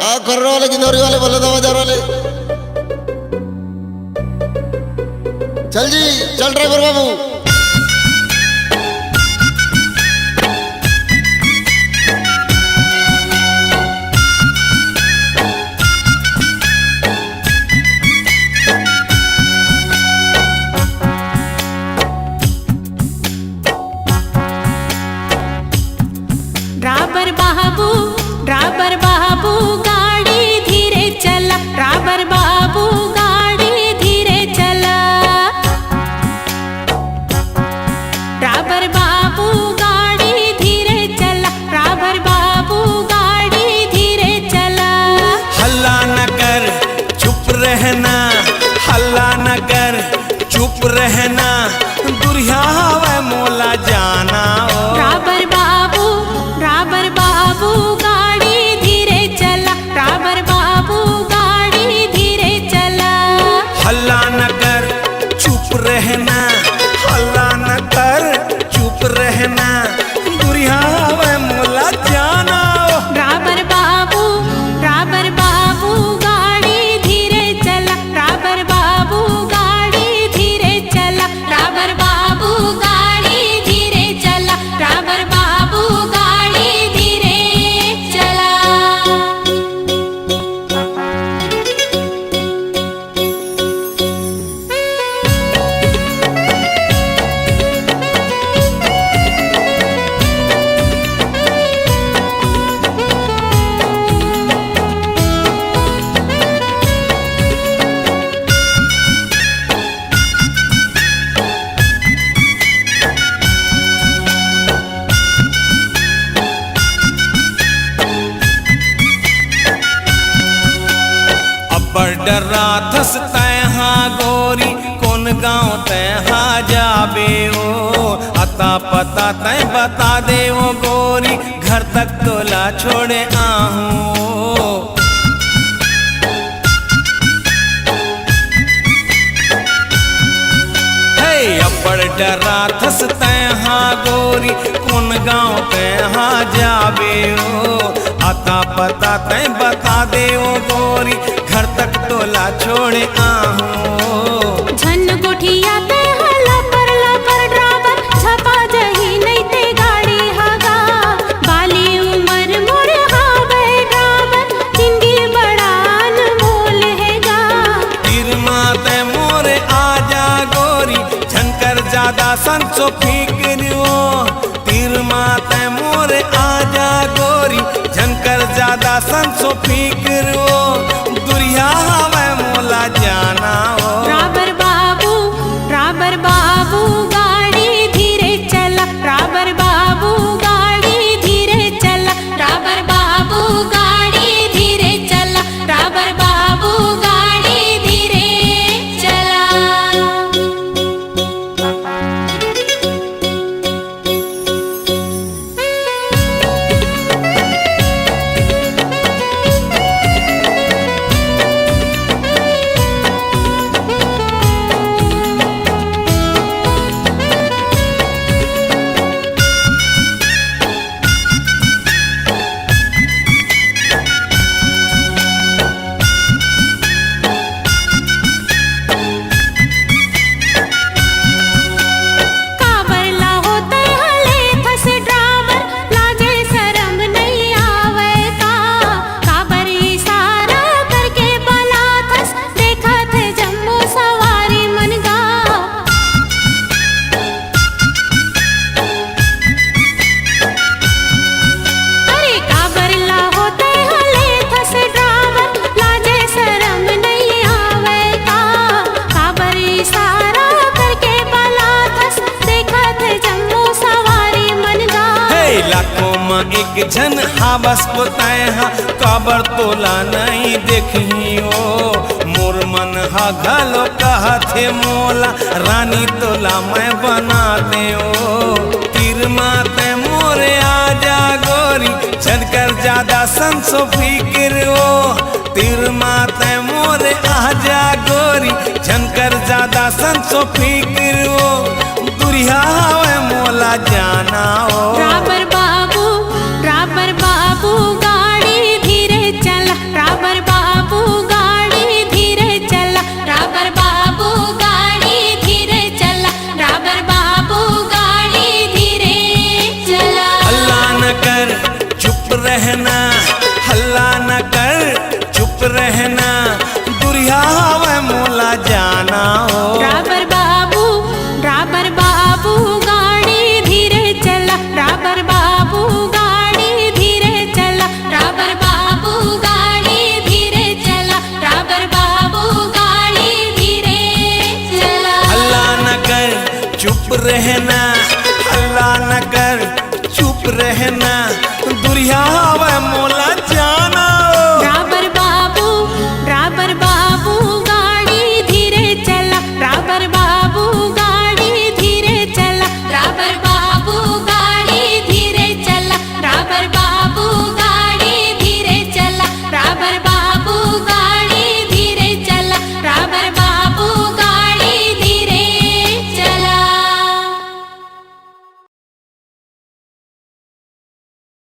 कर्र वाले गिंदौरी वाले बोले दो बाजार वाले। चल जी चल ड्राइवर बाबू। ड्राइवर बाबू गाड़ी धीरे चला, ड्राइवर बाबू गाड़ी धीरे चला, ड्राइवर बाबू गाड़ी धीरे चला, ड्राइवर बाबू गाड़ी धीरे चला। हल्ला न कर चुप रहना, हल्ला न कर चुप रहना, दुरिया हवे मोला जाना। ड्राइवर बाबू गाड़ी धीरे चला, ड्राइवर बाबू गाड़ी धीरे चला। हल्ला न कर चुप रहना, हल्ला न कर चुप रहना, दुरिया हवे मोला जाना। ड्राइवर बाबू गाड़ी धीरे चला, ड्राइवर बाबू गाड़ी धीरे चला, ड्राइवर बाबू गाड़ी धीरे चला, ड्राइवर बाबू गाड़ी धीरे चला। अब्बर डरा थस तैहा गोरी, कौन गाँव तैहा जाबे ओ, अता पता तय बता दे ओ गोरी, घर तक तोला छोड़े आहूं। हे अब्बर डरा थस तैहा गोरी, कौन गाँव तैहा जाबे ओ, अता पता तय बता दे ओ गोरी, घर तक तोला छोड़े आहूं। झन गोठिया ते हला पर ड्राइवर छपा जही नहीं ते गाड़ी हगा, बाली उमर मोर हावे ड्राइवर, जिंदगी बड़ा अनमोल हैगा। तीर माते मोरे आजा गोरी, झनकर ज्यादा संसो फिक्रियो, तीर माते मोरे आजा गोरी, झनकर ज्यादा संसो फिक्रियो, दुरिया हवे मोला जाना। ड्राइवर बाबू गाड़ी धीरे चला, ड्राइवर बाबू गाड़ी धीरे चला, ड्राइवर बाबू गाड़ी धीरे चला, ड्राइवर बाबू गाड़ी धीरे चला। एक झन हावस पोताहा, काबर तोला नहीं देखियो, मोर मन हा घलो कहथे मोला, रानी तोला मैं बना दे ओ। तीर माते मोरे आजा गोरी, झनकर ज्यादा संसो फिक्र ओ, तीर माते मोरे आजा गोरी, झनकर ज्यादा संसो फिक्र ओ, दुरिया हवे मोला जाना ओ। ड्राइवर बाबू गाड़ी धीरे चला। रहना, हल्ला न कर चुप रहना, दुरिया